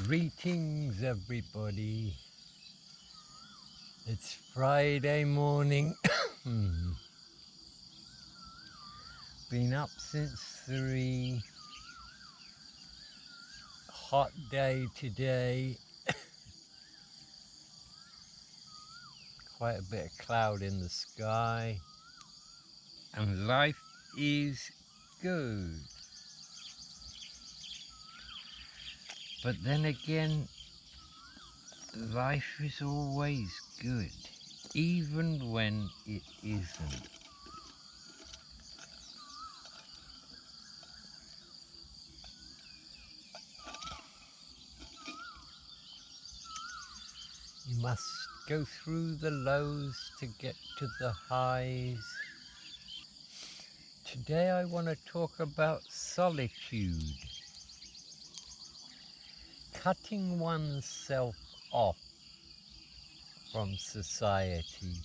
Greetings, everybody. It's Friday morning. Been up since 3. Hot day today. Quite a bit of cloud in the sky. And life is good. But then again, life is always good, even when it isn't. You must go through the lows to get to the highs. Today I want to talk about solitude. Cutting oneself off from society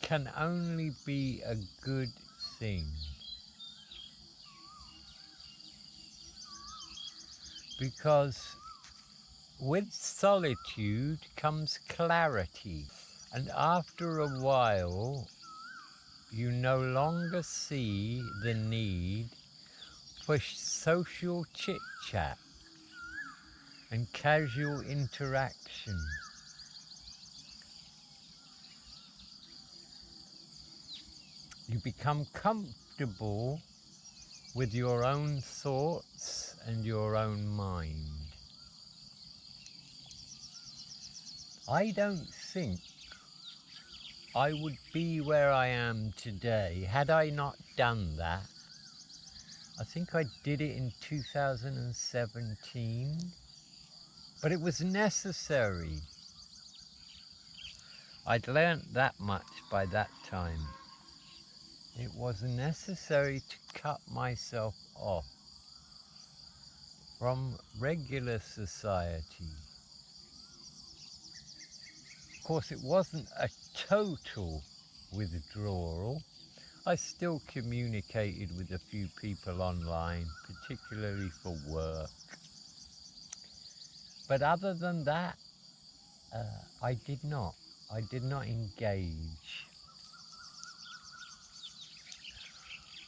can only be a good thing, because with solitude comes clarity, and after a while you no longer see the need for social chit-chat and casual interaction. You become comfortable with your own thoughts and your own mind. I don't think I would be where I am today had I not done that. I think I did it in 2017, but it was necessary. I'd learnt that much by that time. It was necessary to cut myself off from regular society. Of course, it wasn't a total withdrawal. I still communicated with a few people online, particularly for work. But other than that, I did not engage.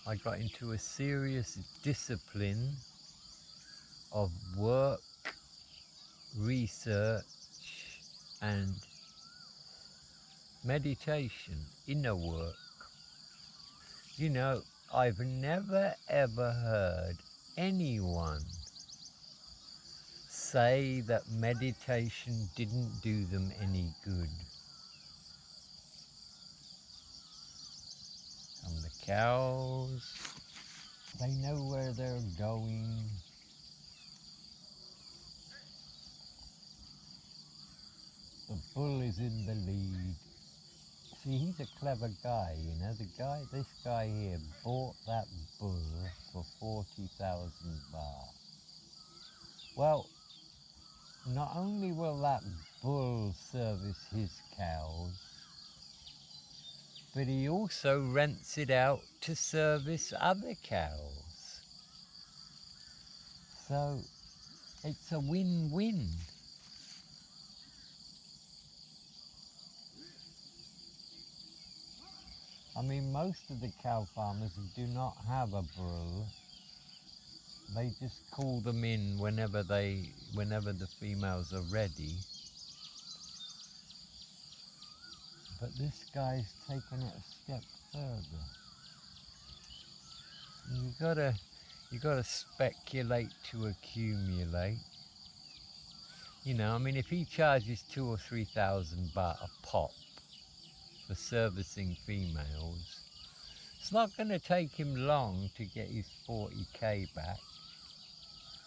I got into a serious discipline of work, research, and meditation, inner work. You know, I've never ever heard anyone say that meditation didn't do them any good. And the cows, they know where they're going. The bull is in the lead. See, he's a clever guy, you know. This guy here bought that bull for 40,000 baht. Well, not only will that bull service his cows, but he also rents it out to service other cows. So it's a win-win. I mean, most of the cow farmers do not have a bull. They just call them in whenever the females are ready. But this guy's taken it a step further. You gotta speculate to accumulate. You know, I mean, if he charges 2,000 or 3,000 baht a pop for servicing females, it's not going to take him long to get his 40k back.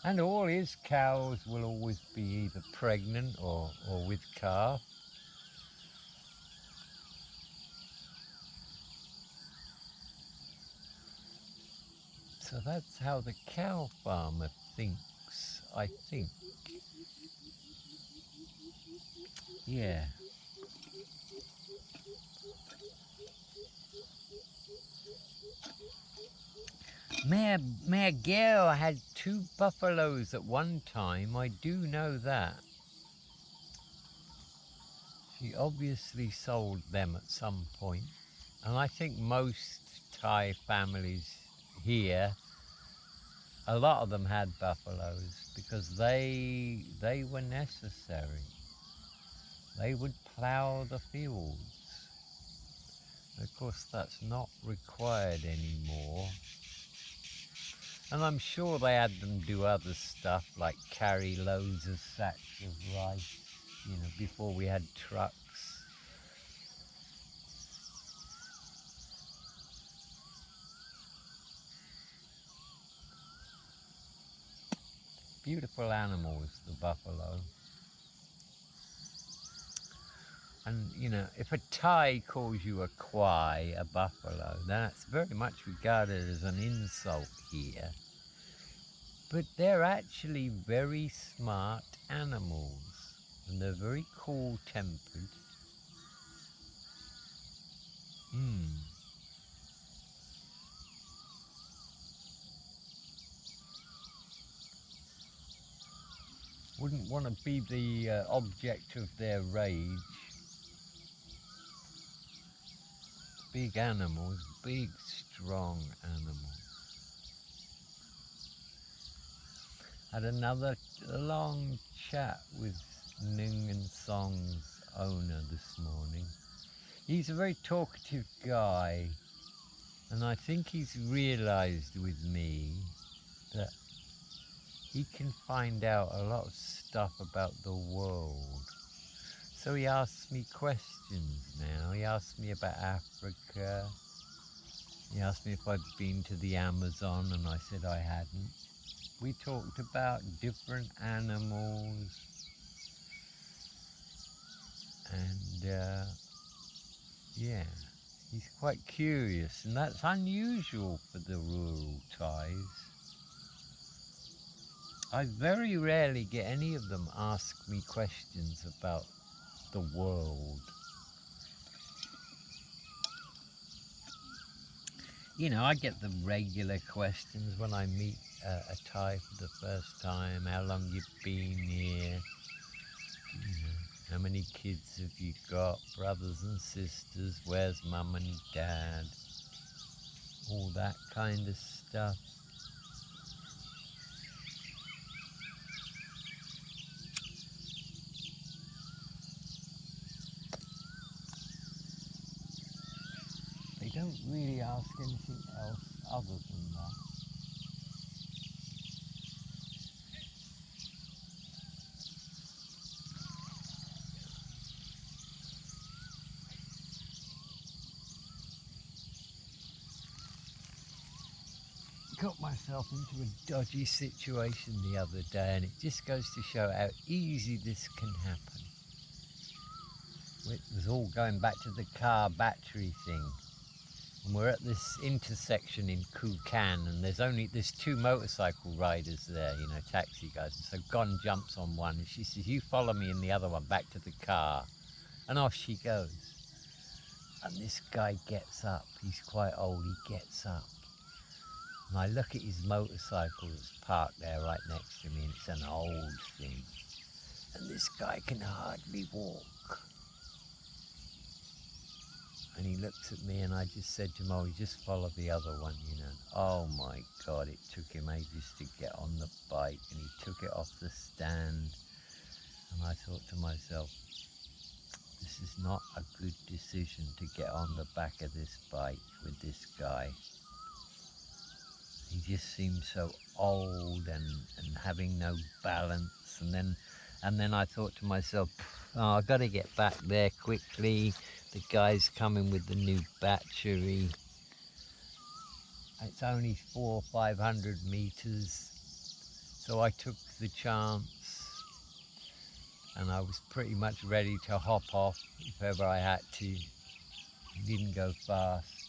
And all his cows will always be either pregnant or with calf. So that's how the cow farmer thinks, I think. Yeah. My girl had 2 buffaloes at one time, I do know that. She obviously sold them at some point. And I think most Thai families here, a lot of them had buffaloes because they were necessary. They would plough the fields. Of course, that's not required anymore. And I'm sure they had them do other stuff like carry loads of sacks of rice, before we had trucks. Beautiful animals, the buffalo. And, if a Thai calls you a kwai, a buffalo, that's very much regarded as an insult here. But they're actually very smart animals, and they're very cool-tempered. Wouldn't want to be the object of their rage. Big animals, big, strong animals. Had another long chat with Ning and Song's owner this morning. He's a very talkative guy, and I think he's realized with me that he can find out a lot of stuff about the world. So he asks me questions now. He asked me about Africa. He asked me if I'd been to the Amazon, and I said I hadn't. We talked about different animals, and yeah, he's quite curious, and that's unusual for the rural Thais. I very rarely get any of them ask me questions about the world. I get the regular questions when I meet a Thai for the first time. How long you been here? How many kids have you got? Brothers and sisters? Where's mum and dad? All that kind of stuff. They don't really ask anything else other than that. Got myself into a dodgy situation the other day, and it just goes to show how easy this can happen. It was all going back to the car battery thing. And we're at this intersection in Kukan, and there's 2 motorcycle riders there, taxi guys. So Gon jumps on one, and she says, "You follow me in the other one back to the car." And off she goes. And this guy gets up. He's quite old. He gets up. And I look at his motorcycle that's parked there right next to me, and it's an old thing. And this guy can hardly walk. And he looked at me, and I just said to him, "Oh, you just follow the other one, Oh my God, it took him ages to get on the bike, and he took it off the stand. And I thought to myself, this is not a good decision to get on the back of this bike with this guy. He just seemed so old and having no balance. And then I thought to myself, oh, I've got to get back there quickly. The guy's coming with the new battery. It's only 400 or 500 meters. So I took the chance, and I was pretty much ready to hop off if ever I had to. It didn't go fast.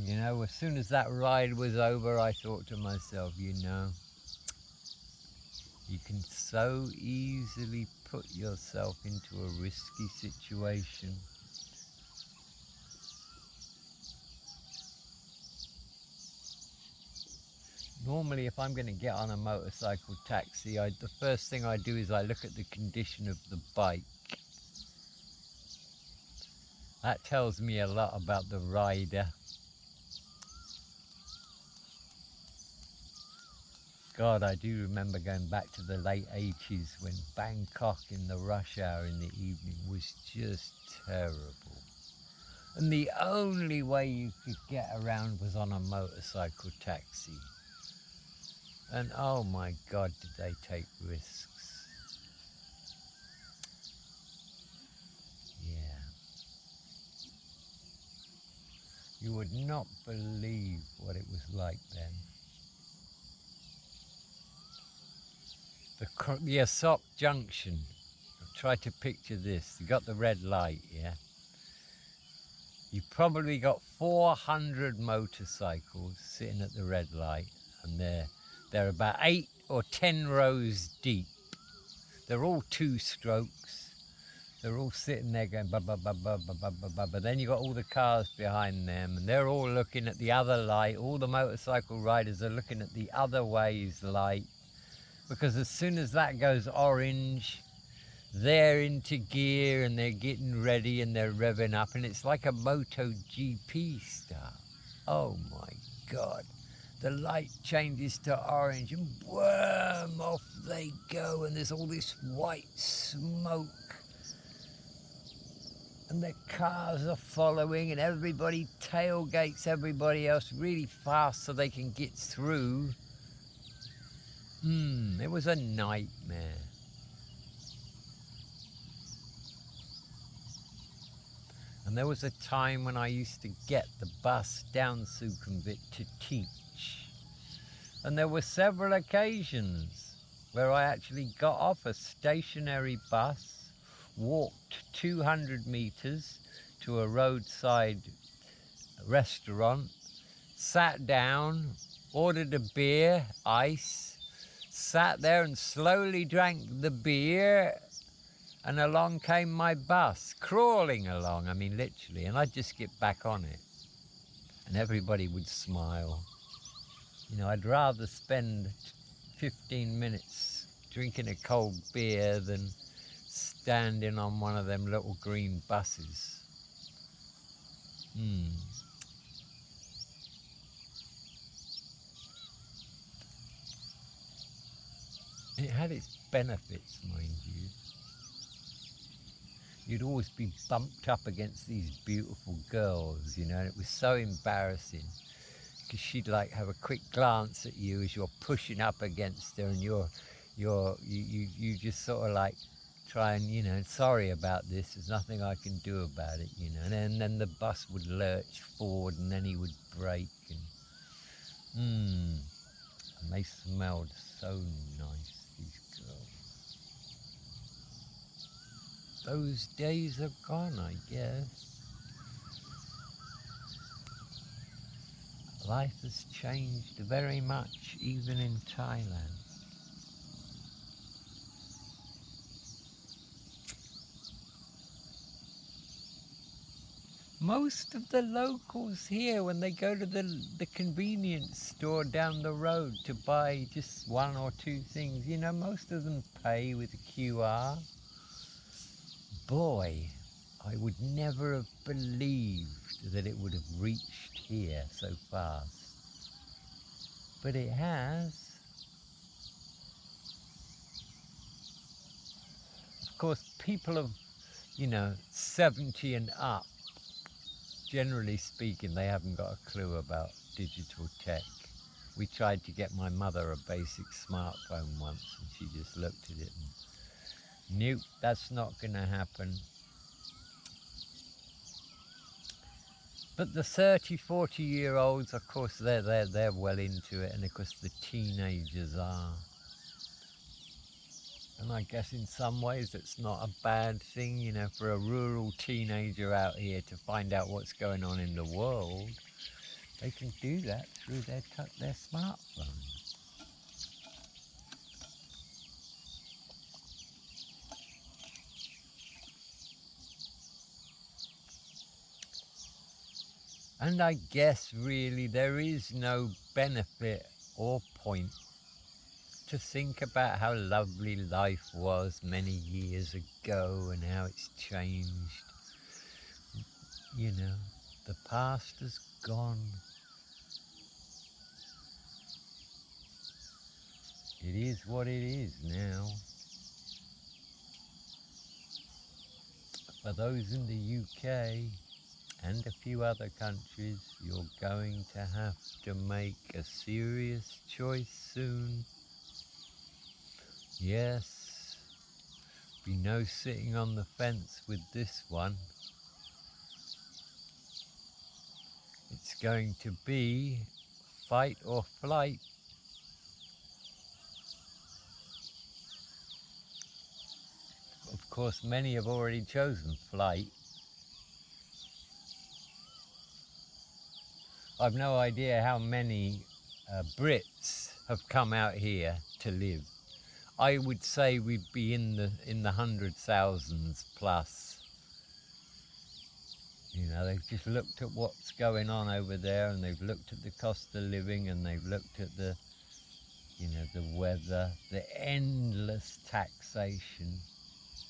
As soon as that ride was over, I thought to myself, you can so easily put yourself into a risky situation. Normally, if I'm going to get on a motorcycle taxi, the first thing I do is I look at the condition of the bike. That tells me a lot about the rider. God, I do remember going back to the late 80s when Bangkok in the rush hour in the evening was just terrible. And the only way you could get around was on a motorcycle taxi. And oh my God, did they take risks. Yeah. You would not believe what it was like then. The Asok Junction. Try to picture this. You got the red light, yeah? You probably got 400 motorcycles sitting at the red light, and they're about 8 or 10 rows deep. They're all two strokes. They're all sitting there going ba ba ba ba ba ba ba ba. But then you got all the cars behind them, and they're all looking at the other light. All the motorcycle riders are looking at the other way's light, because as soon as that goes orange, they're into gear and they're getting ready and they're revving up, and it's like a MotoGP start. Oh my God. The light changes to orange and boom, off they go, and there's all this white smoke. And the cars are following, and everybody tailgates everybody else really fast so they can get through. It was a nightmare. And there was a time when I used to get the bus down Sukhumvit to teach. And there were several occasions where I actually got off a stationary bus, walked 200 meters to a roadside restaurant, sat down, ordered a beer, ice, sat there and slowly drank the beer, and along came my bus, crawling along, I mean literally, and I'd just get back on it. And everybody would smile. You know, I'd rather spend 15 minutes drinking a cold beer than standing on one of them little green buses. It had its benefits, mind you. You'd always be bumped up against these beautiful girls, you know, and it was so embarrassing because she'd like have a quick glance at you as you're pushing up against her, and you just sort of like try and, you know, sorry about this, there's nothing I can do about it, you know, and then the bus would lurch forward and then he would brake, and they smelled so nice, these girls. Those days are gone, I guess. Life has changed very much, even in Thailand. Most of the locals here, when they go to the convenience store down the road to buy just one or two things, you know, most of them pay with a QR. Boy, I would never have believed that it would have reached here so fast. But it has. Of course, people of, you know, 70 and up, generally speaking, they haven't got a clue about digital tech. We tried to get my mother a basic smartphone once, and she just looked at it and, nope, that's not going to happen. But the 30, 40-year-olds, of course, they're well into it, and of course the teenagers are. And I guess in some ways it's not a bad thing, you know, for a rural teenager out here to find out what's going on in the world. They can do that through their smartphone. And I guess really there is no benefit or point to think about how lovely life was many years ago and how it's changed. You know, the past has gone. It is what it is now. For those in the UK and a few other countries, you're going to have to make a serious choice soon. Yes, be no sitting on the fence with this one. It's going to be fight or flight. Of course, many have already chosen flight. I've no idea how many Brits have come out here to live. I would say we'd be in the 100,000s plus. You know, they've just looked at what's going on over there, and they've looked at the cost of living, and they've looked at the, you know, the weather, the endless taxation,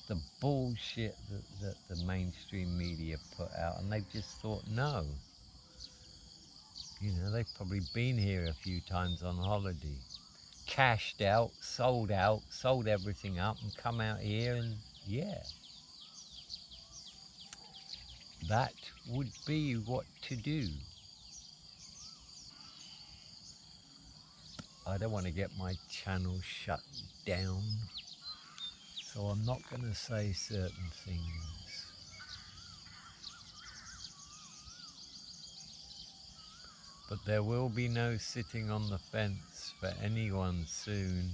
the bullshit that the mainstream media put out, and they've just thought, no. You know, they've probably been here a few times on holiday, cashed out, sold everything up, and come out here, and yeah. That would be what to do. I don't want to get my channel shut down, so I'm not going to say certain things. But there will be no sitting on the fence for anyone soon.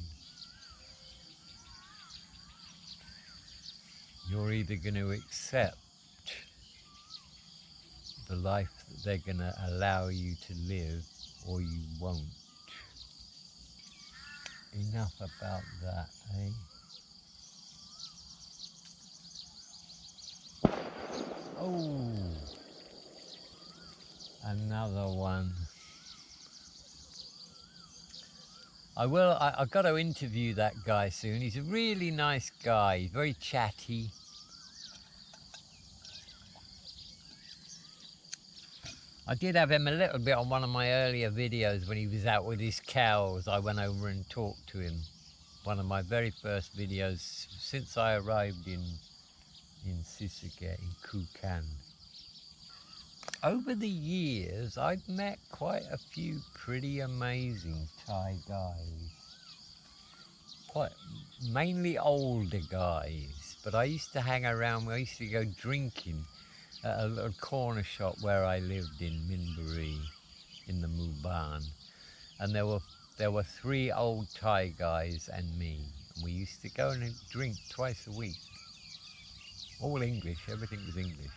You're either going to accept the life that they're going to allow you to live, or you won't. Enough about that, eh? Oh, another one. I've got to interview that guy soon. He's a really nice guy. He's very chatty. I did have him a little bit on one of my earlier videos when he was out with his cows. I went over and talked to him. One of my very first videos since I arrived in Sisuke, in Kukan. Over the years, I've met quite a few pretty amazing Thai guys. Mainly older guys, but I used to hang around. I used to go drinking at a little corner shop where I lived in Minburi, in the Muban, and there were 3 old Thai guys and me, and we used to go and drink twice a week. All English, everything was English.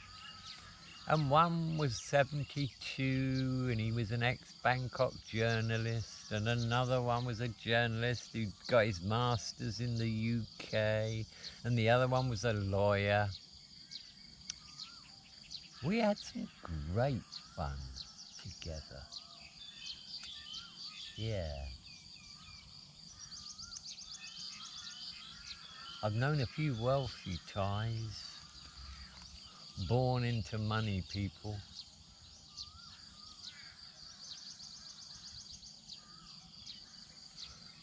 And one was 72, and he was an ex-Bangkok journalist, and another one was a journalist who got his masters in the UK, and the other one was a lawyer. We had some great fun together. Yeah. I've known a few wealthy Thais, born into money people.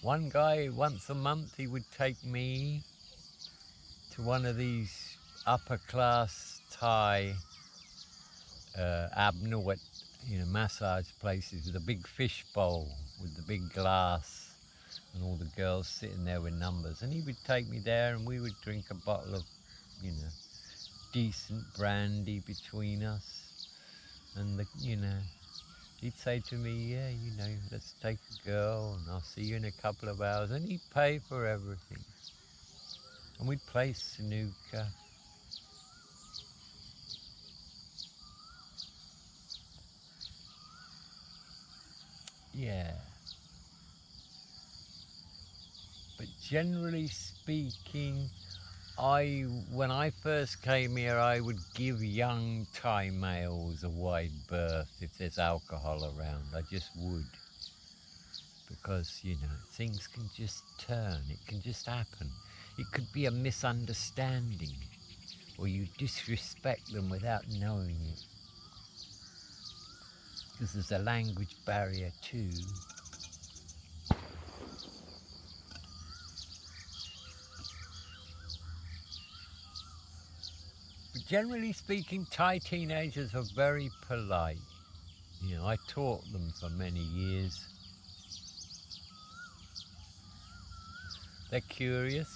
One guy, once a month, he would take me to one of these upper-class Thai abnormal, massage places with a big fish bowl with the big glass and all the girls sitting there with numbers. And he would take me there, and we would drink a bottle of, decent brandy between us. And he'd say to me, yeah, let's take a girl, and I'll see you in a couple of hours. And he'd pay for everything. And we'd play snooker. Yeah. But generally speaking, when I first came here, I would give young Thai males a wide berth if there's alcohol around. I just would. because, you know, things can just turn, it can just happen. It could be a misunderstanding, or you disrespect them without knowing it. Because there's a language barrier too. But generally speaking, Thai teenagers are very polite. You know, I taught them for many years. They're curious.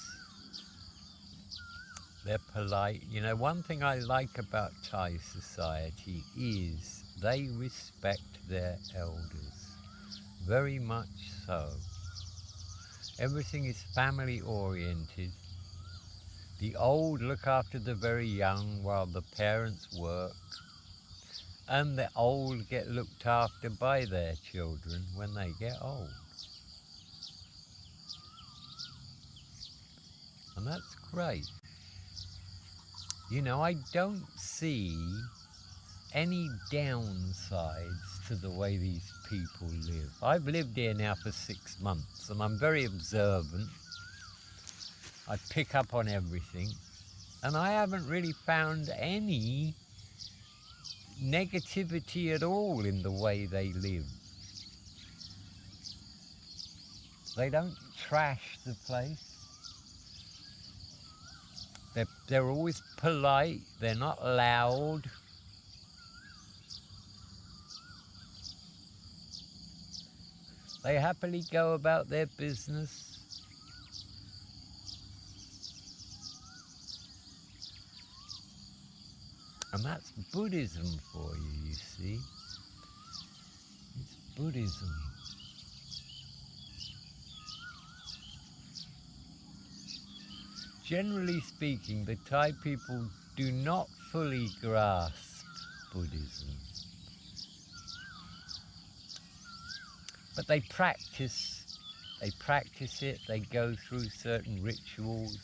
They're polite. You know, one thing I like about Thai society is they respect their elders. Very much so. Everything is family oriented. The old look after the very young while the parents work. And the old get looked after by their children when they get old. And that's great. You know, I don't see any downsides to the way these people live. I've lived here now for 6 months and I'm very observant. I pick up on everything and I haven't really found any negativity at all in the way they live. They don't trash the place. They're always polite, they're not loud. They happily go about their business. And that's Buddhism for you, you see. It's Buddhism. Generally speaking, the Thai people do not fully grasp Buddhism. But they practice it, they go through certain rituals.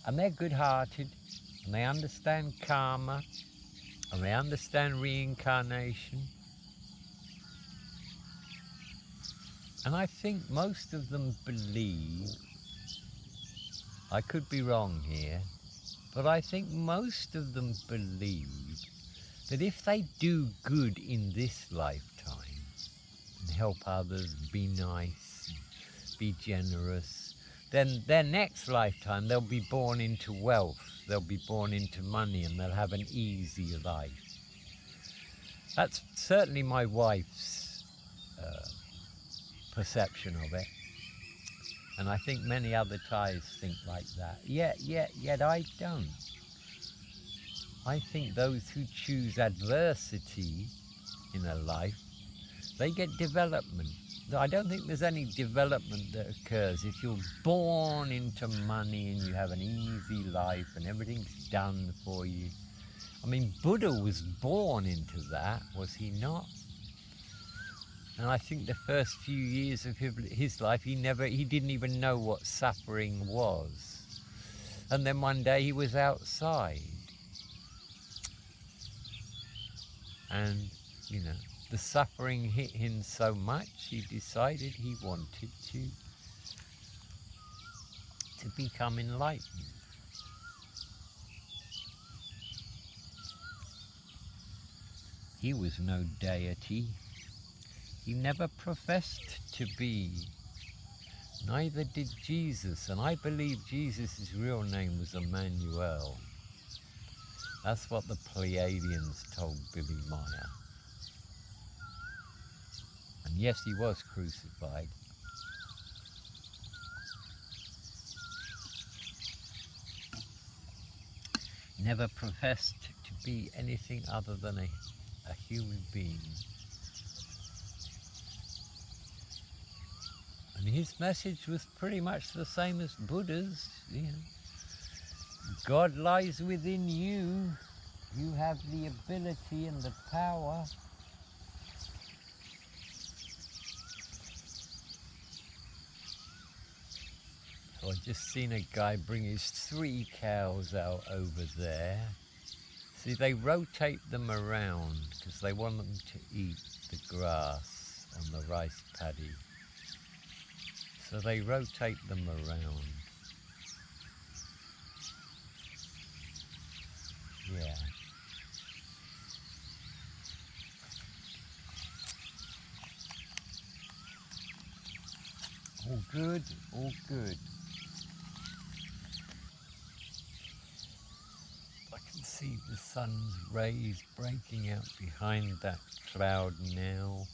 And they're good-hearted, and they understand karma, and they understand reincarnation. And I think most of them believe, I could be wrong here, but I think most of them believe that if they do good in this lifetime, and help others, be nice, be generous, then their next lifetime they'll be born into wealth, they'll be born into money, and they'll have an easy life. That's certainly my wife's perception of it. And I think many other Thais think like that. Yet I don't. I think those who choose adversity in a life, they get development. I don't think there's any development that occurs if you're born into money and you have an easy life and everything's done for you. I mean, Buddha was born into that, was he not? And I think the first few years of his life, he didn't even know what suffering was. And then one day he was outside. And, you know, the suffering hit him so much, he decided he wanted to become enlightened. He was no deity. He never professed to be. Neither did Jesus. And I believe Jesus' real name was Emmanuel. That's what the Pleiadians told Billy Meyer. And yes, he was crucified. Never professed to be anything other than a human being. And his message was pretty much the same as Buddha's. You know, God lies within you. You have the ability and the power. So I've just seen a guy bring his 3 cows out over there. See, they rotate them around because they want them to eat the grass on the rice paddy. So they rotate them around. Yeah. All good, all good. I can see the sun's rays breaking out behind that cloud now.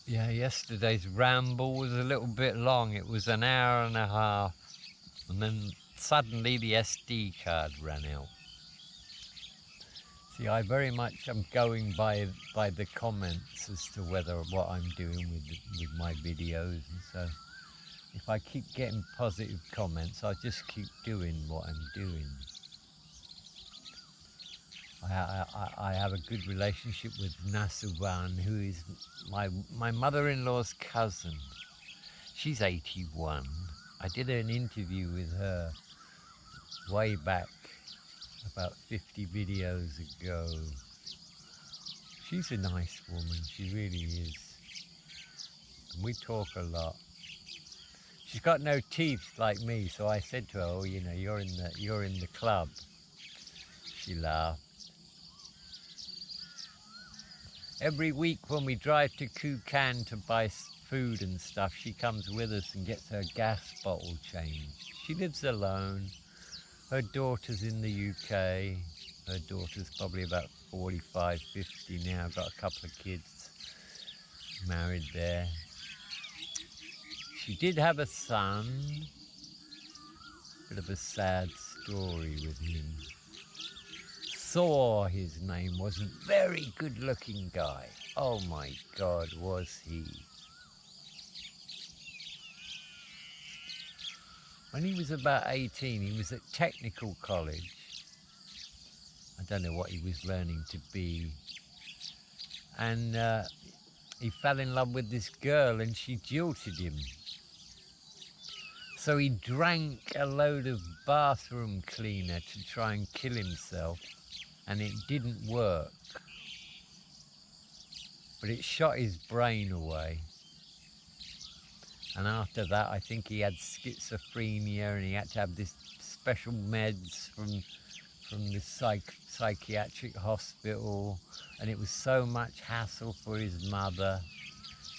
Yeah, yesterday's ramble was a little bit long. It was an hour and a half. And then suddenly the SD card ran out. See, I very much am going by the comments as to whether what I'm doing with my videos, and so if I keep getting positive comments, I'll just keep doing what I'm doing. I have a good relationship with Nasuban, who is my mother-in-law's cousin. She's 81. I did an interview with her way back, about 50 videos ago. She's a nice woman, she really is. And we talk a lot. She's got no teeth like me, so I said to her, "Oh, you know, you're in the club." She laughed. Every week when we drive to Kukan to buy food and stuff, she comes with us and gets her gas bottle changed. She lives alone. Her daughter's in the UK. Her daughter's probably about 45, 50 now, got a couple of kids, married there. She did have a son. Bit of a sad story with him. Thor, his name was, very good looking guy. Oh my God, was he. When he was about 18, he was at technical college. I don't know what he was learning to be. And he fell in love with this girl and she jilted him. So he drank a load of bathroom cleaner to try and kill himself, and it didn't work. But it shot his brain away. And after that, I think he had schizophrenia and he had to have this special meds from the psychiatric hospital. And it was so much hassle for his mother.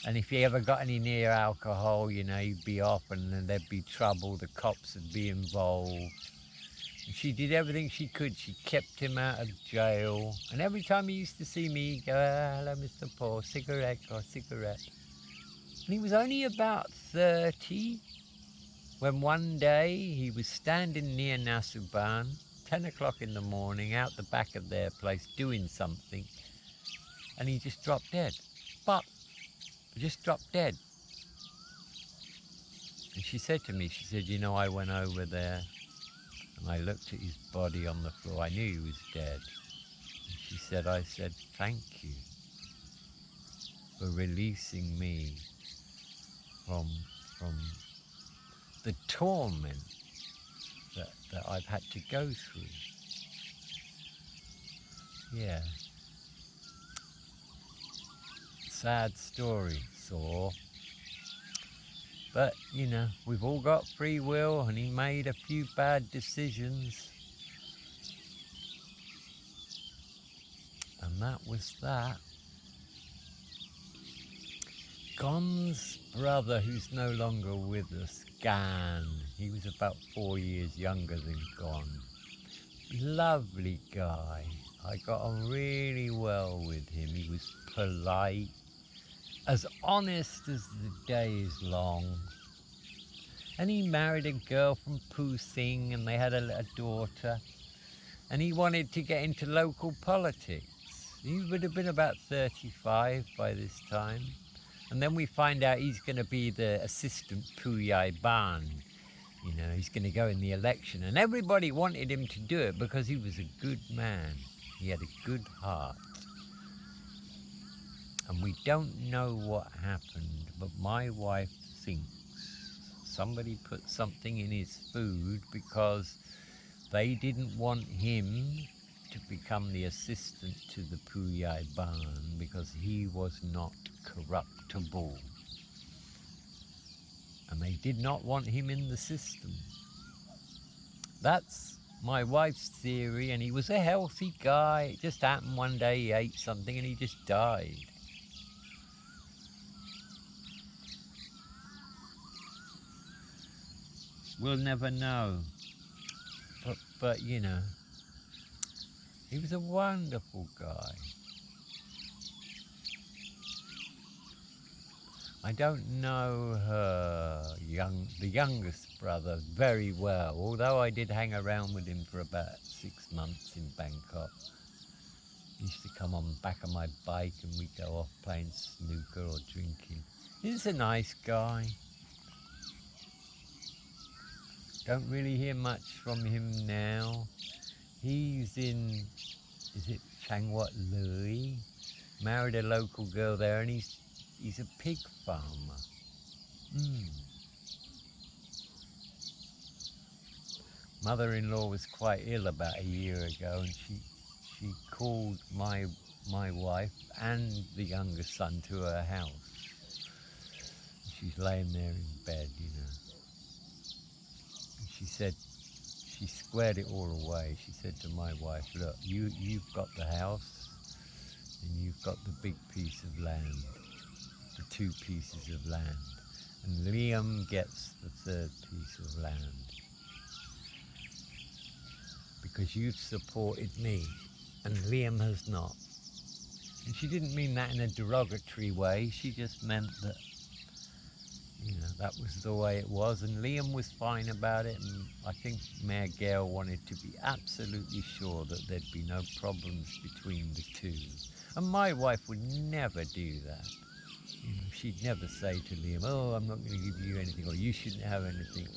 And if he ever got any near alcohol, you know, he'd be off and then there'd be trouble. The cops would be involved. And she did everything she could. She kept him out of jail. And every time he used to see me, he'd go, "Hello, Mr. Paul, cigarette or cigarette." And he was only about 30 when one day he was standing near Nasuban, 10 o'clock in the morning, out the back of their place doing something. And he just dropped dead. But just dropped dead. And she said to me, she said, "You know, I went over there and I looked at his body on the floor. I knew he was dead." And she said, "I said, thank you for releasing me from the torment that I've had to go through." Yeah. Sad story, Thor. But, you know, we've all got free will and he made a few bad decisions. And that was that. Gon's brother, who's no longer with us, Gan, he was about 4 years younger than Gon. Lovely guy. I got on really well with him. He was polite, as honest as the day is long. And he married a girl from Pusing and they had a daughter. And he wanted to get into local politics. He would have been about 35 by this time. And then we find out he's going to be the assistant Puyai Ban. You know, he's going to go in the election. And everybody wanted him to do it because he was a good man. He had a good heart. And we don't know what happened, but my wife thinks somebody put something in his food because they didn't want him to become the assistant to the Puyai Ban because he was not corruptible. And they did not want him in the system. That's my wife's theory, and he was a healthy guy. It just happened one day he ate something and he just died. We'll never know. But you know, he was a wonderful guy. I don't know the youngest brother very well, although I did hang around with him for about 6 months in Bangkok. He used to come on the back of my bike and we'd go off playing snooker or drinking. He's a nice guy. Don't really hear much from him now. He's in, is it Chiang Wat Lui? Married a local girl there, and he's a pig farmer. Mother-in-law was quite ill about a year ago, and she called my wife and the younger son to her house. She's laying there in bed, you know. And she said, she squared it all away. She said to my wife, look, you've got the house and you've got the big piece of land, the 2 pieces of land. And Liam gets the 3rd piece of land. Because you've supported me and Liam has not. And she didn't mean that in a derogatory way. She just meant that, you know, that was the way it was, and Liam was fine about it, and I think Mayor Gale wanted to be absolutely sure that there'd be no problems between the 2. And my wife would never do that. You know, she'd never say to Liam, oh, I'm not going to give you anything, or you shouldn't have anything.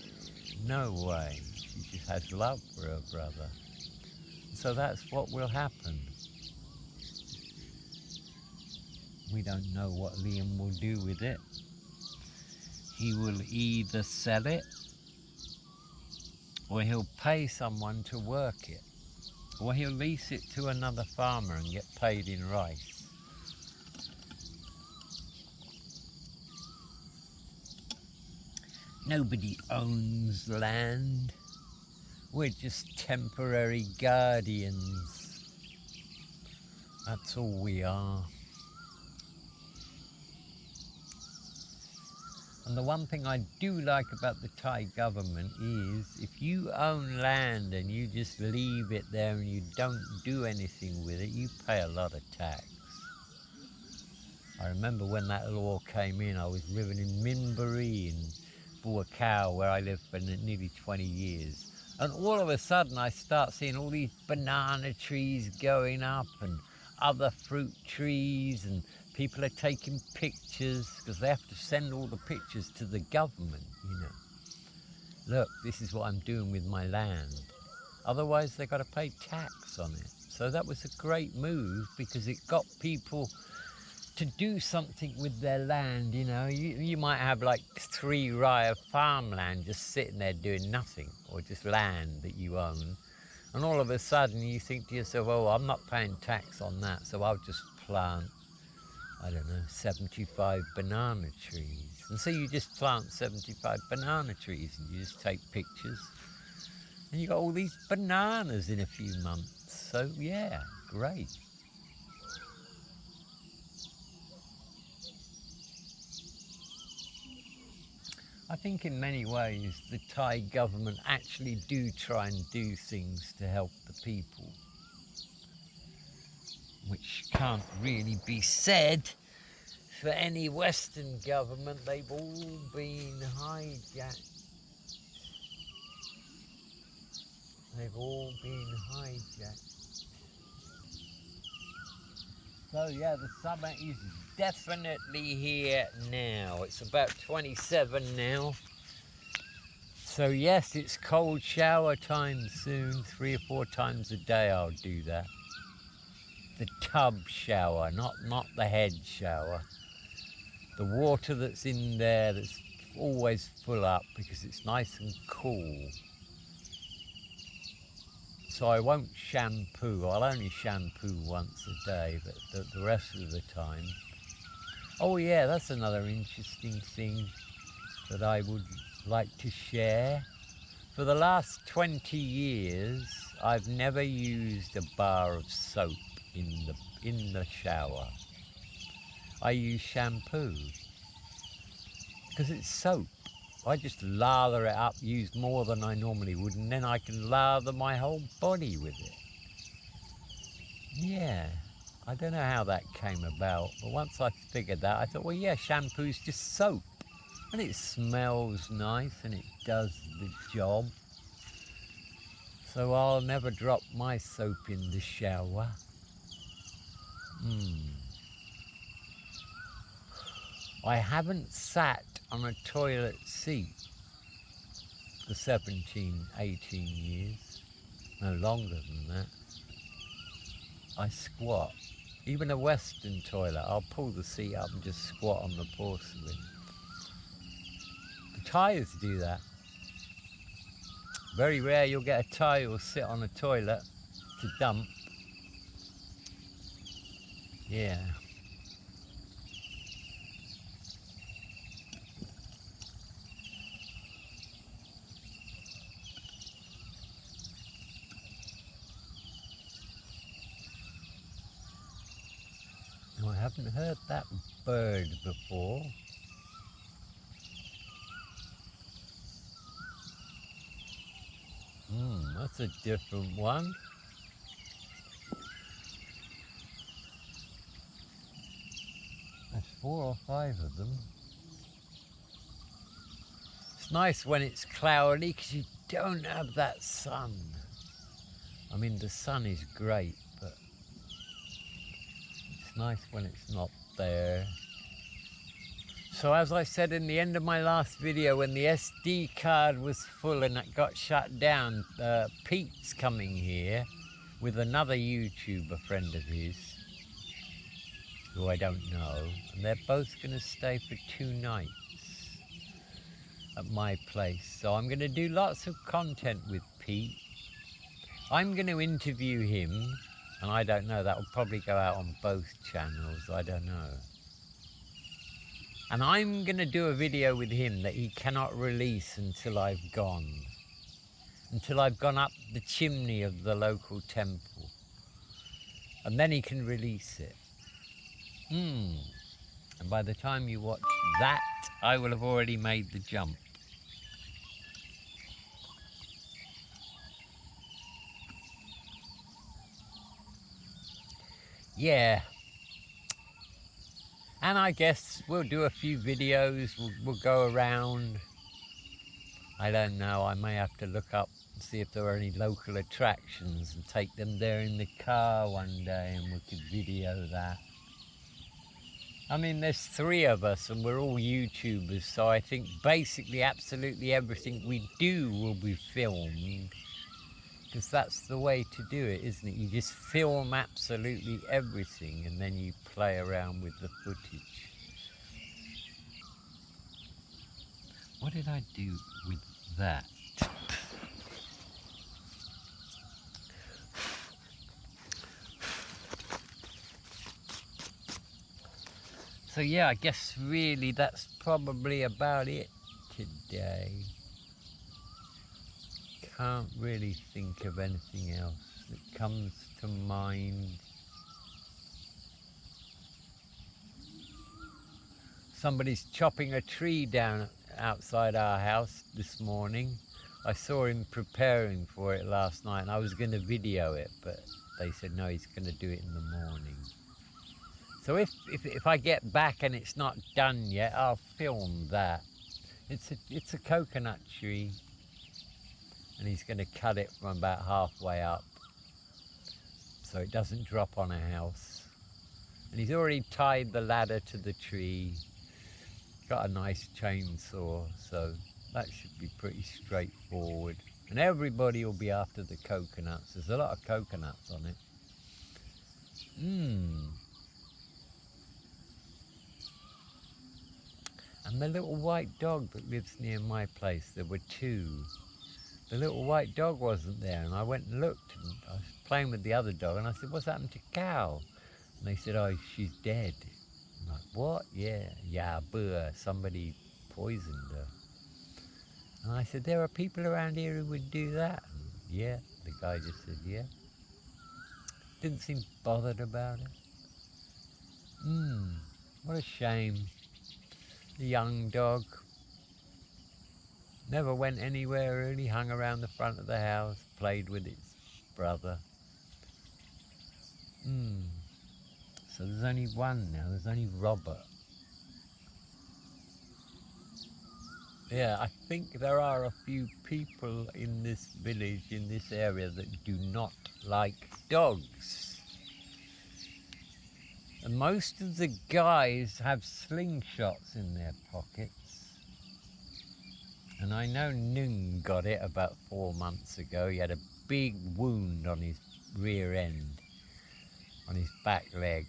No way. She just has love for her brother. So that's what will happen. We don't know what Liam will do with it. He will either sell it, or he'll pay someone to work it, or he'll lease it to another farmer and get paid in rice. Nobody owns land. We're just temporary guardians. That's all we are. And the one thing I do like about the Thai government is if you own land and you just leave it there and you don't do anything with it, you pay a lot of tax. I remember when that law came in, I was living in Minbury in Buakau, where I lived for nearly 20 years. And all of a sudden I start seeing all these banana trees going up and other fruit trees, and people are taking pictures because they have to send all the pictures to the government, you know. Look, this is what I'm doing with my land. Otherwise they've got to pay tax on it. So that was a great move because it got people to do something with their land, you know. You might have like 3 rai of farmland just sitting there doing nothing, or just land that you own. And all of a sudden you think to yourself, oh, I'm not paying tax on that, so I'll just plant, I don't know, 75 banana trees. And so you just plant 75 banana trees and you just take pictures. And you got all these bananas in a few months. So yeah, great. I think in many ways the Thai government actually do try and do things to help the people, which can't really be said for any Western government. They've all been hijacked. They've all been hijacked. So yeah, the summer is definitely here now. It's about 27 now. So yes, it's cold shower time soon. 3 or 4 times a day I'll do that. The tub shower, not the head shower. The water that's in there that's always full up because it's nice and cool. So I won't shampoo. I'll only shampoo once a day, but the rest of the time. Oh yeah, that's another interesting thing that I would like to share. For the last 20 years, I've never used a bar of soap in the shower. I use shampoo because it's soap. I just lather it up, use more than I normally would, and then I can lather my whole body with it. Yeah, I don't know how that came about, but once I figured that, I thought, well, yeah, shampoo's just soap. And it smells nice and it does the job. So I'll never drop my soap in the shower. I haven't sat on a toilet seat for 17, 18 years. No longer than that. I squat. Even a Western toilet, I'll pull the seat up and just squat on the porcelain. The Thais do that. Very rare you'll get a Thai who'll sit on a toilet to dump. Yeah. No, I haven't heard that bird before. That's a different one. There's 4 or 5 of them. It's nice when it's cloudy because you don't have that sun. I mean, the sun is great, but it's nice when it's not there. So as I said in the end of my last video, when the SD card was full and it got shut down, Pete's coming here with another YouTuber friend of his, who I don't know, and they're both going to stay for 2 nights at my place. So I'm going to do lots of content with Pete. I'm going to interview him, and I don't know, that will probably go out on both channels, I don't know. And I'm going to do a video with him that he cannot release until I've gone. Until I've gone up the chimney of the local temple. And then he can release it. And by the time you watch that, I will have already made the jump. Yeah. And I guess we'll do a few videos, we'll go around. I don't know, I may have to look up and see if there are any local attractions and take them there in the car one day and we could video that. I mean, there's 3 of us and we're all YouTubers, so I think basically absolutely everything we do will be filmed. Because that's the way to do it, isn't it? You just film absolutely everything and then you play around with the footage. What did I do with that? So yeah, I guess really that's probably about it today. Can't really think of anything else that comes to mind. Somebody's chopping a tree down outside our house this morning. I saw him preparing for it last night and I was going to video it, but they said no, he's going to do it in the morning. So if I get back and it's not done yet, I'll film that. It's a coconut tree and he's going to cut it from about halfway up so it doesn't drop on a house. And he's already tied the ladder to the tree. Got a nice chainsaw, so that should be pretty straightforward. And everybody will be after the coconuts. There's a lot of coconuts on it. And the little white dog that lives near my place, there were 2 the little white dog wasn't there, and I went and looked, and I was playing with the other dog, and I said, what's happened to Cow? And they said, oh, she's dead. I'm like, what? Yeah, somebody poisoned her. And I said, there are people around here who would do that. And yeah, the guy just said, yeah. Didn't seem bothered about it. What a shame. The young dog. Never went anywhere really, hung around the front of the house, played with its brother. So there's only one now, there's only Robert. Yeah, I think there are a few people in this village, in this area, that do not like dogs. And most of the guys have slingshots in their pockets. And I know Nung got it about 4 months ago. He had a big wound on his rear end, on his back leg,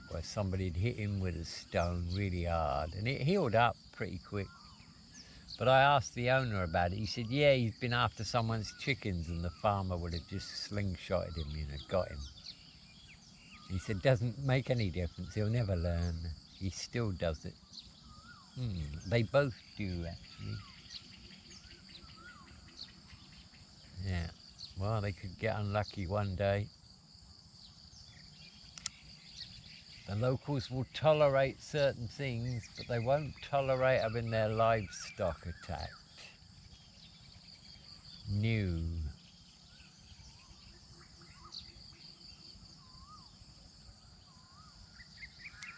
where somebody had hit him with a stone really hard. And it healed up pretty quick. But I asked the owner about it. He said, yeah, he's been after someone's chickens and the farmer would have just slingshotted him, got him. He said, doesn't make any difference. He'll never learn. He still does it. They both do, actually. Yeah. Well, they could get unlucky one day. The locals will tolerate certain things, but they won't tolerate having their livestock attacked. New.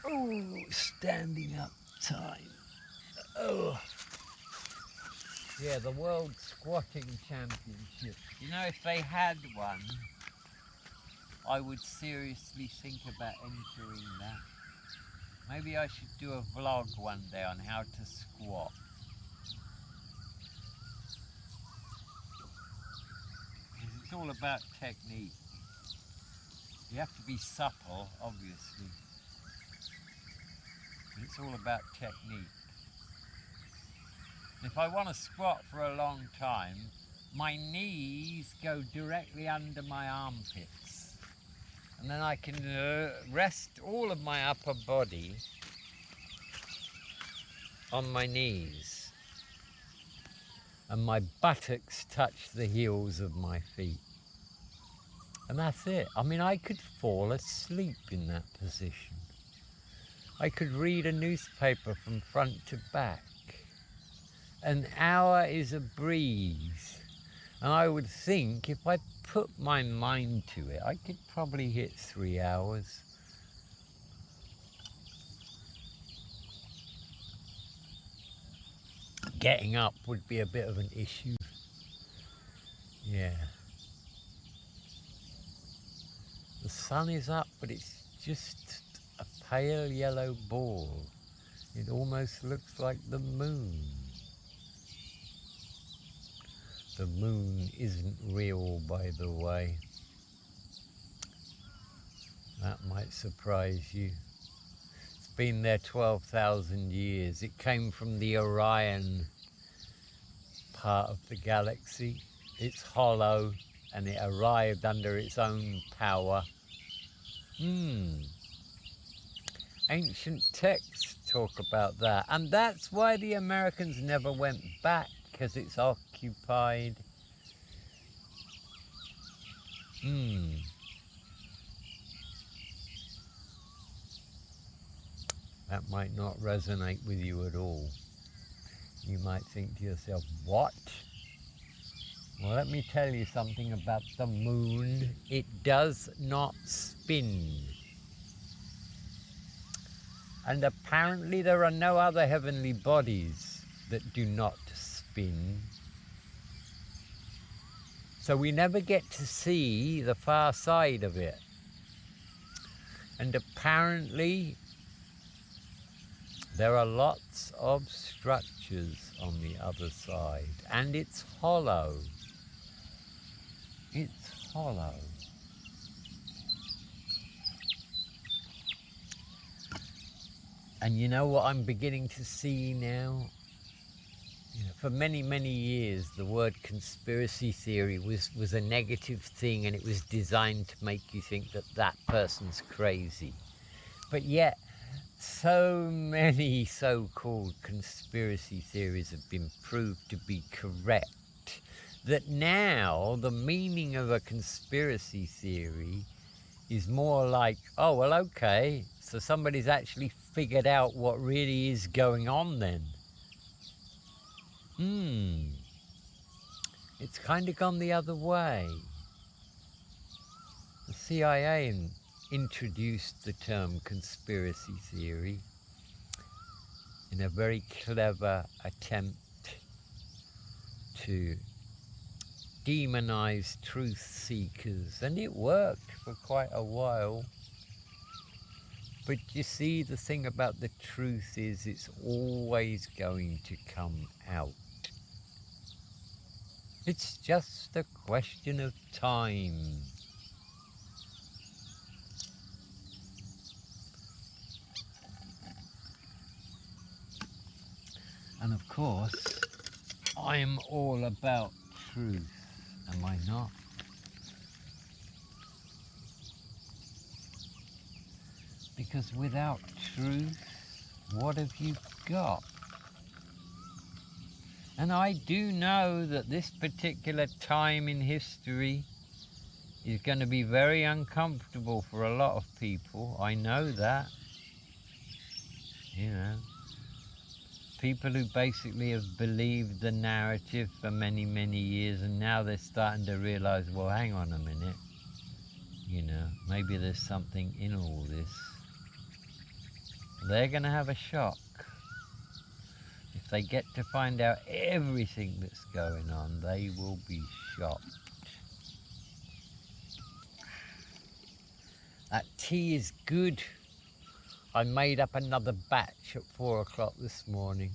Oh, standing up time. Oh. Yeah, the World Squatting Championship. You know, if they had one, I would seriously think about entering that. Maybe I should do a vlog one day on how to squat. Because it's all about technique. You have to be supple, obviously. But it's all about technique. If I want to squat for a long time, my knees go directly under my armpits. And then I can rest all of my upper body on my knees. And my buttocks touch the heels of my feet. And that's it. I mean, I could fall asleep in that position. I could read a newspaper from front to back. An hour is a breeze. And I would think if I put my mind to it, I could probably hit 3 hours. Getting up would be a bit of an issue. Yeah. The sun is up, but it's just a pale yellow ball. It almost looks like the moon. The moon isn't real, by the way. That might surprise you. It's been there 12,000 years. It came from the Orion part of the galaxy. It's hollow and it arrived under its own power. Ancient texts talk about that. And that's why the Americans never went back, because it's occupied. That might not resonate with you at all. You might think to yourself, what? Well, let me tell you something about the moon. It does not spin. And apparently there are no other heavenly bodies that do not spin. So we never get to see the far side of it. And apparently there are lots of structures on the other side. And it's hollow. It's hollow. And you know what I'm beginning to see now? For many, many years, the word conspiracy theory was a negative thing, and it was designed to make you think that that person's crazy. But yet, so many so-called conspiracy theories have been proved to be correct that now the meaning of a conspiracy theory is more like, oh, well, okay, so somebody's actually figured out what really is going on then. It's kind of gone the other way. The CIA introduced the term conspiracy theory in a very clever attempt to demonize truth seekers, and it worked for quite a while. But you see, the thing about the truth is it's always going to come out. It's just a question of time. And of course, I'm all about truth, am I not? Because without truth, what have you got? And I do know that this particular time in history is going to be very uncomfortable for a lot of people. I know that. People who basically have believed the narrative for many, many years, and now they're starting to realize, well, hang on a minute. Maybe there's something in all this. They're going to have a shock. If they get to find out everything that's going on, they will be shocked. That tea is good. I made up another batch at 4 o'clock this morning.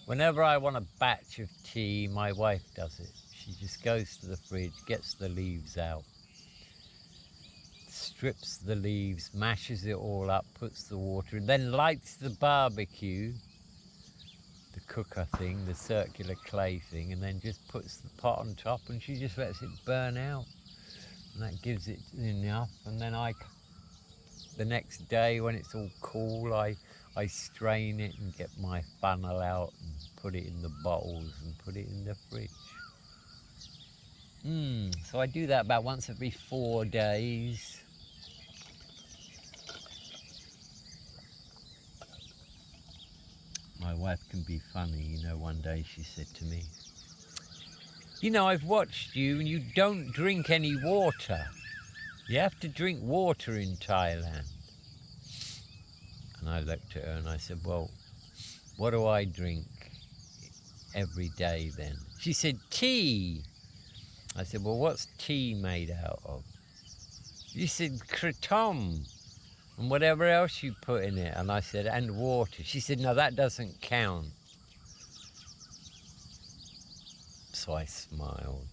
Whenever I want a batch of tea, my wife does it. She just goes to the fridge, gets the leaves out, strips the leaves, mashes it all up, puts the water in, then lights the barbecue, the cooker thing, the circular clay thing, and then just puts the pot on top, and she just lets it burn out. And that gives it enough. And then the next day when it's all cool, I strain it and get my funnel out and put it in the bottles and put it in the fridge. So I do that about once every 4 days. My wife can be funny. One day she said to me, I've watched you and you don't drink any water. You have to drink water in Thailand. And I looked at her and I said, well, what do I drink every day then? She said, tea. I said, well, what's tea made out of? She said, kratom and whatever else you put in it. And I said, and water. She said, no, that doesn't count. So I smiled.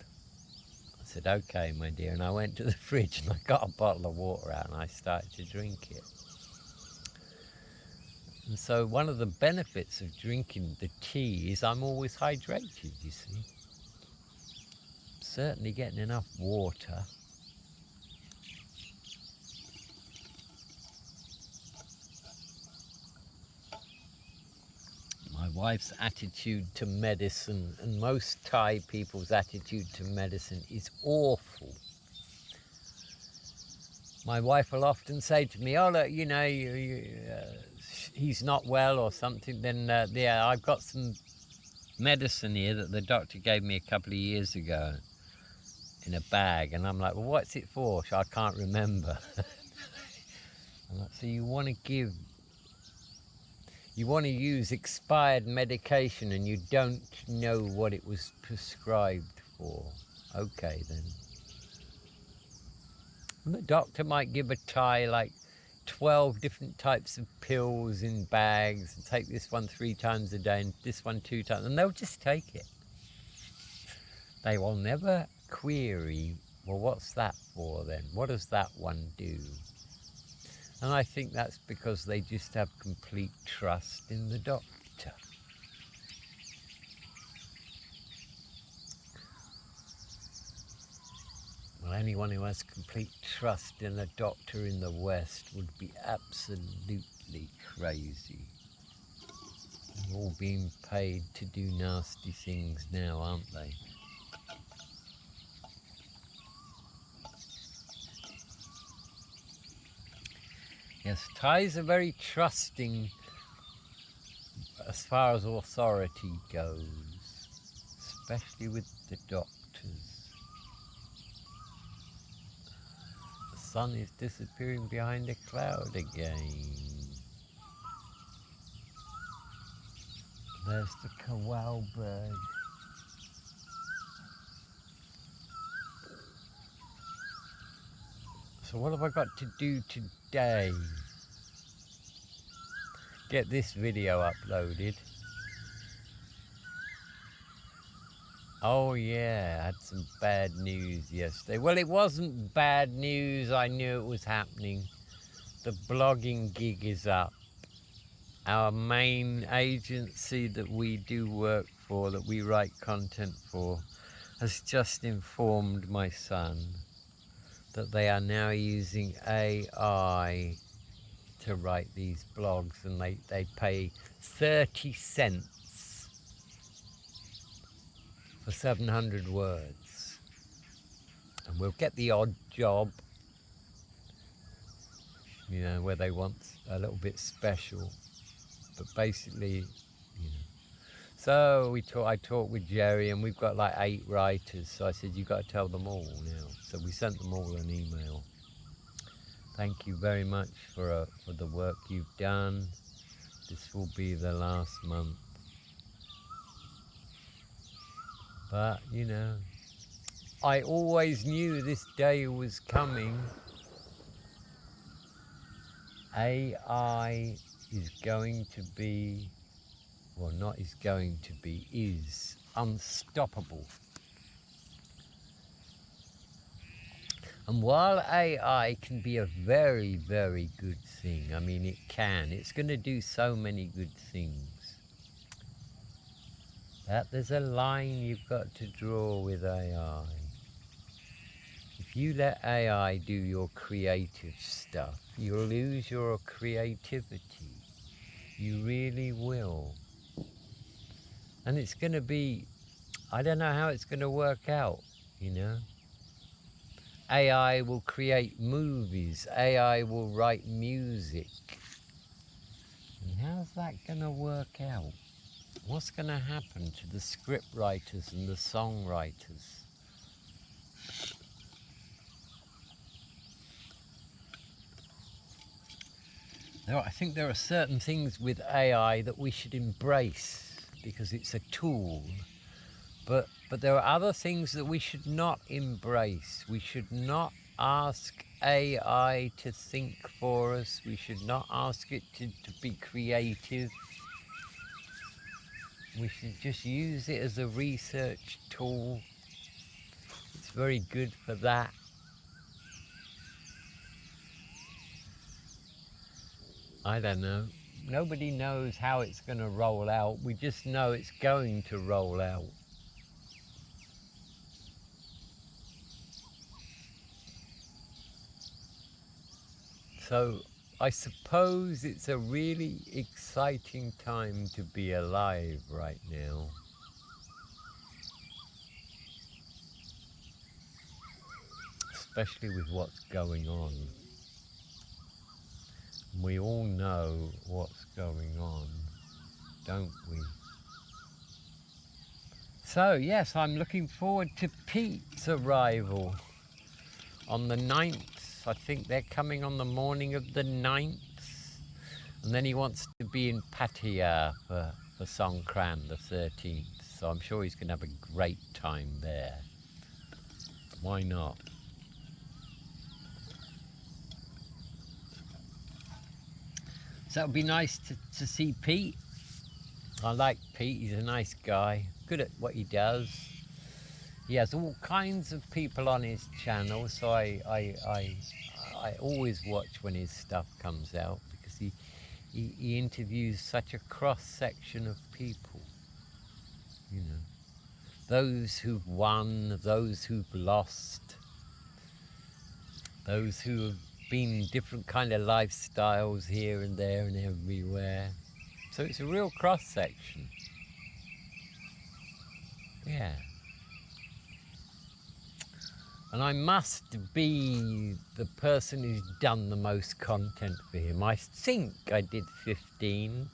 I said, okay, my dear. And I went to the fridge and I got a bottle of water out and I started to drink it. And so one of the benefits of drinking the tea is I'm always hydrated, you see. Certainly getting enough water. My wife's attitude to medicine, and most Thai people's attitude to medicine, is awful. My wife will often say to me, oh, look, he's not well or something, then yeah, I've got some medicine here that the doctor gave me a couple of years ago in a bag. And I'm like, well, what's it for? I can't remember. I'm like, so you want to use expired medication and you don't know what it was prescribed for. Okay, then. And the doctor might give a Thai like 12 different types of pills in bags, and take this one 3 times a day and this one 2 times, and they'll just take it. They will never query, well, what's that for then? What does that one do? And I think that's because they just have complete trust in the doctor. anyone who has complete trust in a doctor in the West would be absolutely crazy. They're all being paid to do nasty things now, aren't they? Yes, Thais are very trusting as far as authority goes, especially with the doctors. The sun is disappearing behind a cloud again. There's the kowal bird. So what have I got to do today? Get this video uploaded. Oh yeah, I had some bad news yesterday. Well, it wasn't bad news, I knew it was happening. The blogging gig is up. Our main agency that we do work for, that we write content for, has just informed my son that they are now using AI to write these blogs, and they pay 30 cents for 700 words. And we'll get the odd job, you know, where they want a little bit special, but basically, you know. So I talked with Jerry, and we've got like 8 writers, so I said, you've got to tell them all now. So we sent them all an email. Thank you very much for the work you've done. This will be the last month. But, you know, I always knew this day was coming. AI is going to be, well, not is going to be, is unstoppable. And while AI can be a very, very good thing, I mean, it's going to do so many good things. But there's a line you've got to draw with AI. If you let AI do your creative stuff, you'll lose your creativity. You really will. And it's going to be, I don't know how it's going to work out, you know. AI will create movies. AI will write music. And how's that going to work out? What's going to happen to the script writers and the songwriters? I think there are certain things with AI that we should embrace because it's a tool. But there are other things that we should not embrace. We should not ask AI to think for us. We should not ask it to be creative. We should just use it as a research tool. It's very good for that. I don't know. Nobody knows how it's going to roll out. We just know it's going to roll out. So I suppose it's a really exciting time to be alive right now. Especially with what's going on. We all know what's going on, don't we? So yes, I'm looking forward to Pete's arrival on the 9th. I think they're coming on the morning of the 9th. And then he wants to be in Pattaya for Songkran, the 13th. So I'm sure he's going to have a great time there. Why not? So it would be nice to see Pete. I like Pete, he's a nice guy, good at what he does. He has all kinds of people on his channel, so I always watch when his stuff comes out because he interviews such a cross-section of people, you know. Those who've won, those who've lost, those who have been different kind of lifestyles here and there and everywhere. So it's a real cross section. Yeah. And I must be the person who's done the most content for him. I think I did 15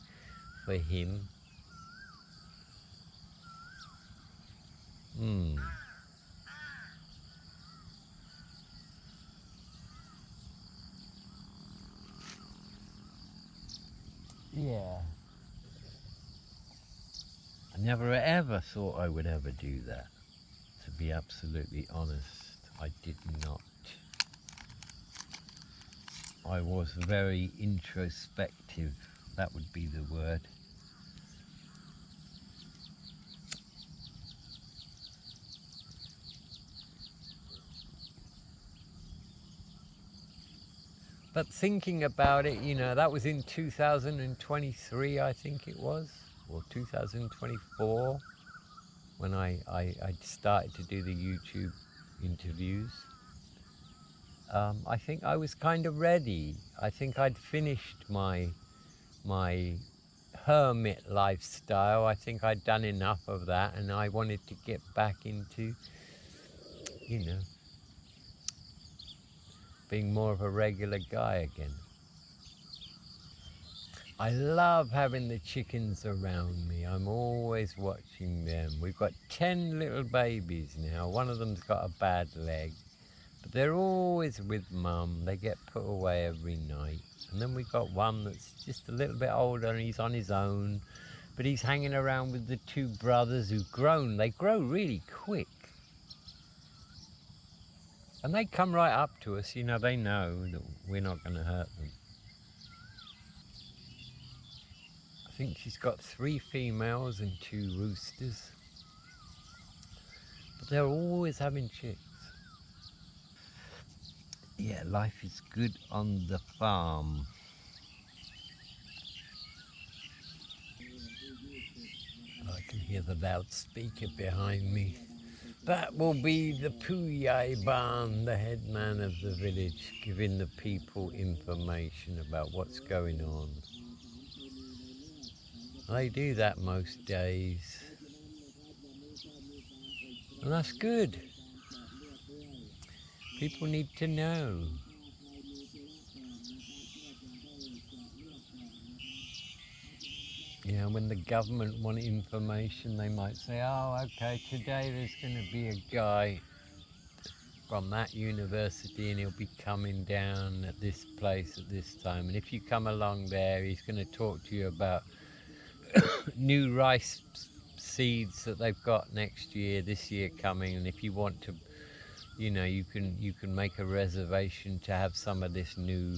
for him. Yeah. I never ever thought I would ever do that. To be absolutely honest, I did not. I was very introspective. That would be the word. But thinking about it, you know, that was in 2023, I think it was, or 2024, when I started to do the YouTube interviews. I think I was kind of ready. I think I'd finished my hermit lifestyle. I think I'd done enough of that, and I wanted to get back into, you know, being more of a regular guy again. I love having the chickens around me. I'm always watching them. We've got 10 little babies now. One of them's got a bad leg, but they're always with mum. They get put away every night. And then we've got one that's just a little bit older and he's on his own, but he's hanging around with the two brothers who've grown. They grow really quick. And they come right up to us, you know, they know that we're not going to hurt them. I think she's got 3 females and 2 roosters. But they're always having chicks. Yeah, life is good on the farm. I can hear the loudspeaker behind me. That will be the Puyai Ban, the head man of the village, giving the people information about what's going on. They do that most days. And that's good. People need to know. Yeah, when the government want information, they might say, oh, okay, today there's going to be a guy from that university and he'll be coming down at this place at this time. And if you come along there, he's going to talk to you about new rice seeds that they've got next year, this year coming. And if you want to, you know, you can make a reservation to have some of this new.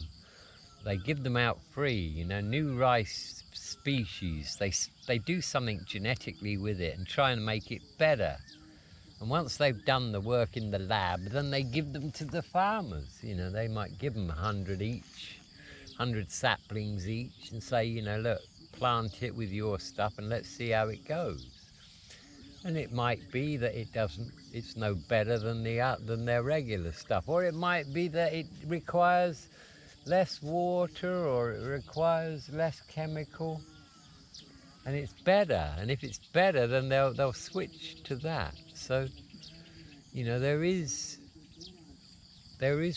They give them out free, you know, new rice species. They do something genetically with it and try and make it better. And once they've done the work in the lab, then they give them to the farmers. You know, they might give them 100 each, 100 saplings each, and say, you know, look, plant it with your stuff and let's see how it goes. And it might be that it's no better than their regular stuff, or it might be that it requires less water, or it requires less chemical, and it's better. And if it's better, then they'll switch to that. So, you know, there is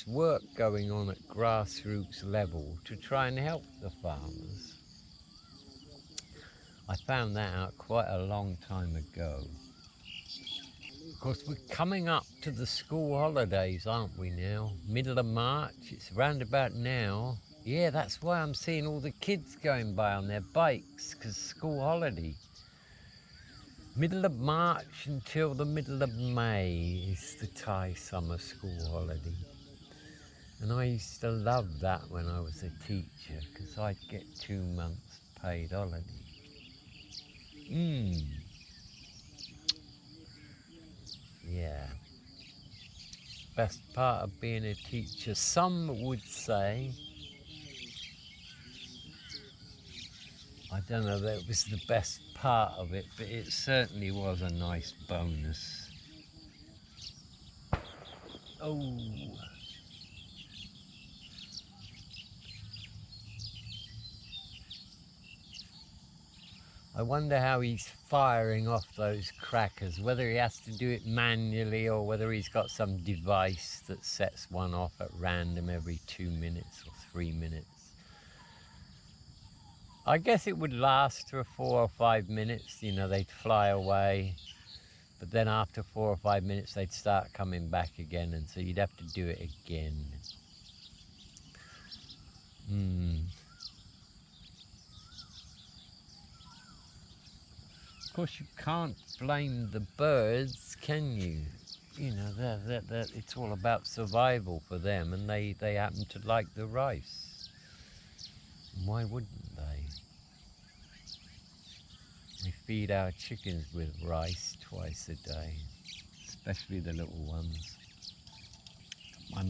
work going on at grassroots level to try and help the farmers. I found that out quite a long time ago. Of course, we're coming up to the school holidays, aren't we now? Middle of March, it's round about now. Yeah, that's why I'm seeing all the kids going by on their bikes, because school holiday. Middle of March until the middle of May is the Thai summer school holiday. And I used to love that when I was a teacher, because I'd get 2 months paid holiday. Yeah. Best part of being a teacher, some would say. I don't know that it was the best part of it, but it certainly was a nice bonus. Oh, I wonder how he's firing off those crackers, whether he has to do it manually or whether he's got some device that sets one off at random every 2 minutes or 3 minutes. I guess it would last for 4 or 5 minutes, you know, they'd fly away, but then after 4 or 5 minutes they'd start coming back again, and so you'd have to do it again. Of course, you can't blame the birds, can you? You know, it's all about survival for them, and they happen to like the rice. Why wouldn't they? We feed our chickens with rice twice a day, especially the little ones. My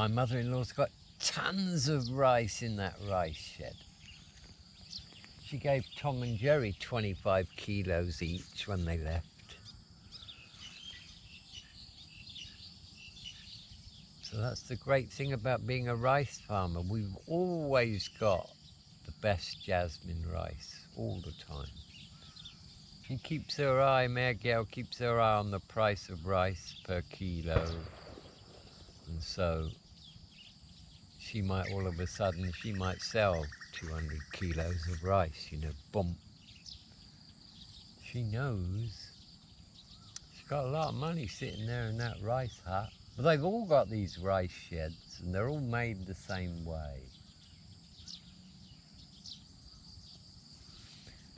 mother-in-law's got tons of rice in that rice shed. She gave Tom and Jerry 25 kilos each when they left. So that's the great thing about being a rice farmer. We've always got the best jasmine rice, all the time. She keeps her eye, Mare Gael keeps her eye on the price of rice per kilo. And so she might all of a sudden, she might sell 200 kilos of rice, you know, boom. She knows. She's got a lot of money sitting there in that rice hut. But they've all got these rice sheds, and they're all made the same way.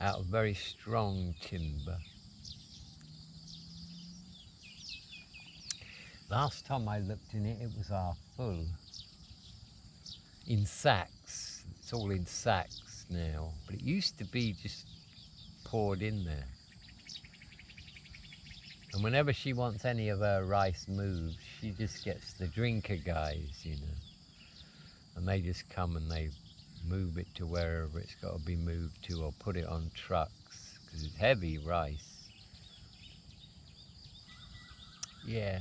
Out of very strong timber. Last time I looked in it, it was half full. In sacks. It's all in sacks now. But it used to be just poured in there. And whenever she wants any of her rice moved, she just gets the drinker guys, you know. And they just come and they move it to wherever it's got to be moved to, or put it on trucks, because it's heavy rice. Yeah.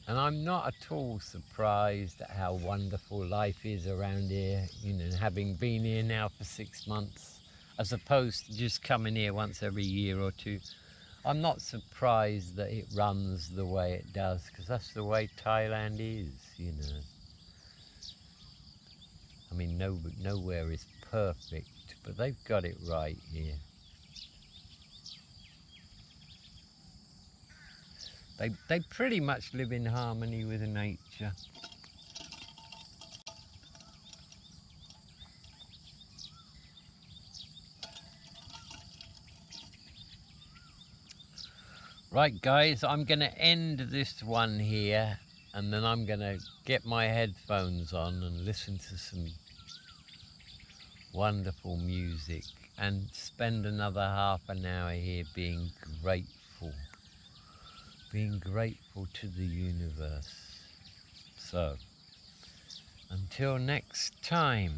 And I'm not at all surprised at how wonderful life is around here, you know, having been here now for 6 months, as opposed to just coming here once every year or two. I'm not surprised that it runs the way it does, because that's the way Thailand is, you know. I mean, nowhere is perfect, but they've got it right here. They pretty much live in harmony with nature. Right, guys, I'm going to end this one here, and then I'm going to get my headphones on and listen to some wonderful music and spend another half an hour here being grateful to the universe. So, until next time.